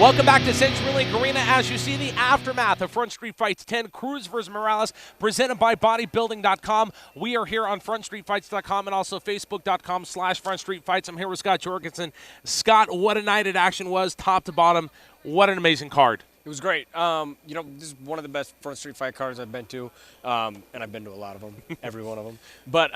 Welcome back to CenturyLink Arena as you see the aftermath of Front Street Fights 10, Cruz versus Morales, presented by bodybuilding.com. We are here on frontstreetfights.com and also facebook.com/frontstreetfights. I'm here with Scott Jorgensen. Scott, what a night of action was, top to bottom. What an amazing card. It was great. This is one of the best Front Street Fight cards I've been to, and I've been to a lot of them, every one of them. But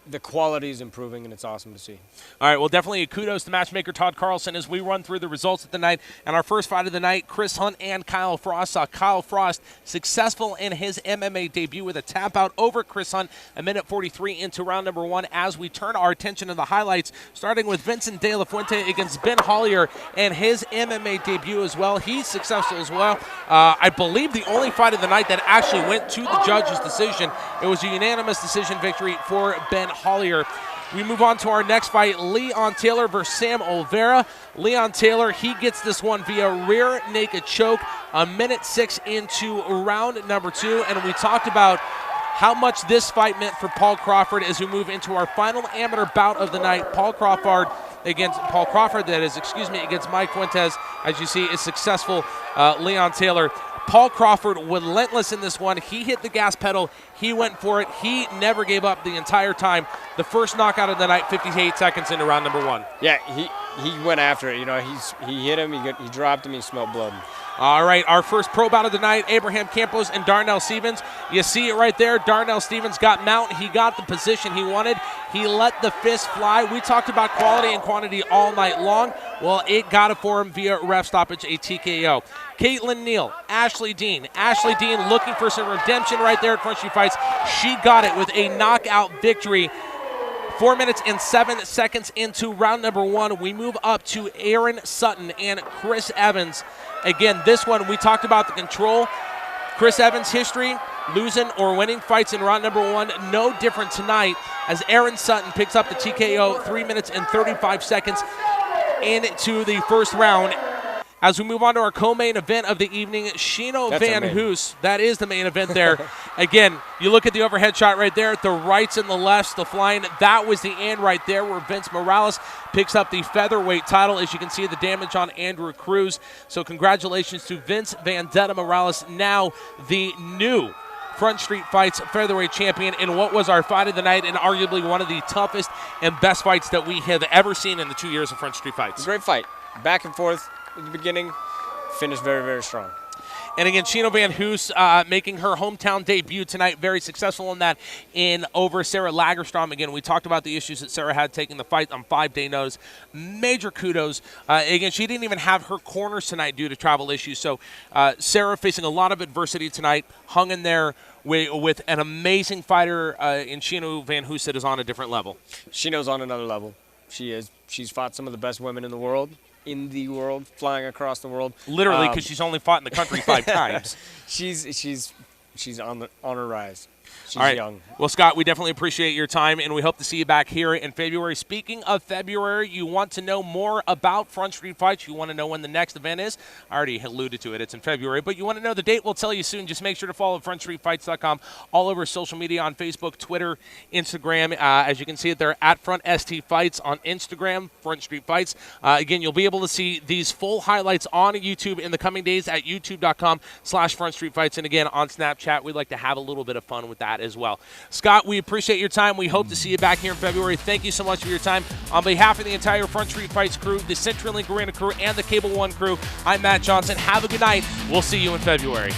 the quality is improving, and it's awesome to see. All right, well, definitely kudos to matchmaker Todd Carlson as we run through the results of the night. And our first fight of the night, Chris Hunt and Kyle Frost. Kyle Frost successful in his MMA debut with a tap out over Chris Hunt, a minute 43 into round number one, as we turn our attention to the highlights, starting with Vincent De La Fuente against Ben Hollier and his MMA debut as well. He's successful as well. I believe the only fight of the night that actually went to the judge's decision. It was a unanimous decision victory for Ben Hollier. We move on to our next fight, Leon Taylor versus Sam Oliveira. Leon Taylor, he gets this one via rear naked choke, a minute 6 into round number 2. And we talked about how much this fight meant for Paul Crawford as we move into our final amateur bout of the night. Paul Crawford, against Mike Fuentes. As you see, is successful Leon Taylor. Paul Crawford, relentless in this one. He hit the gas pedal. He went for it. He never gave up the entire time. The first knockout of the night, 58 seconds into round number 1. Yeah, he went after it. You know, he hit him, he dropped him, he smelled blood. All right, our first pro bout of the night, Abraham Campos and Darnell Stevens. You see it right there. Darnell Stevens got mount. He got the position he wanted. He let the fist fly. We talked about quality and quantity all night long. Well, it got it for him via ref stoppage, a TKO. Caitlin Neal, Ashley Dean. Ashley Dean looking for some redemption right there at Front Street Fights. She got it with a knockout victory. 4 minutes and 7 seconds into round number 1. We move up to Aaron Sutton and Chris Evans. Again, this one, we talked about the control. Chris Evans' history, losing or winning fights in round number 1, no different tonight as Aaron Sutton picks up the TKO 3 minutes and 35 seconds into the first round. As we move on to our co-main event of the evening, Shino Van Hoos. That is the main event there. Again, you look at the overhead shot right there, the rights and the lefts, the flying. That was the end right there where Vince Morales picks up the featherweight title. As you can see, the damage on Andrew Cruz. So congratulations to Vince Vendetta Morales, now the new Front Street Fights Featherweight Champion in what was our fight of the night and arguably one of the toughest and best fights that we have ever seen in the 2 years of Front Street Fights. Great fight. Back and forth. At the beginning, finished very, very strong. And again, Shino Van Hoos making her hometown debut tonight. Very successful in that over Sarah Lagerstrom. Again, we talked about the issues that Sarah had taking the fight on 5-day notice. Major kudos. Again, she didn't even have her corners tonight due to travel issues. So Sarah facing a lot of adversity tonight, hung in there with an amazing fighter in Shino Van Hoos that is on a different level. Shino's on another level. She is. She's fought some of the best women in the world. Flying across the world. Literally, because she's only fought in the country 5 times. She's on her rise. She's all right. Young. Well, Scott, we definitely appreciate your time, and we hope to see you back here in February. Speaking of February, you want to know more about Front Street Fights. You want to know when the next event is. I already alluded to it. It's in February. But you want to know the date, we'll tell you soon. Just make sure to follow frontstreetfights.com all over social media on Facebook, Twitter, Instagram. As you can see it there, at Front ST Fights on Instagram, Front Street Fights. Again, you'll be able to see these full highlights on YouTube in the coming days at youtube.com/frontstreetfights. And again, on Snapchat, we'd like to have a little bit of fun with that as well. Scott, we appreciate your time. We hope to see you back here in February. Thank you so much for your time. On behalf of the entire Front Street Fights crew, the CenturyLink Arena crew, and the Cable One crew, I'm Matt Johnson. Have a good night. We'll see you in February.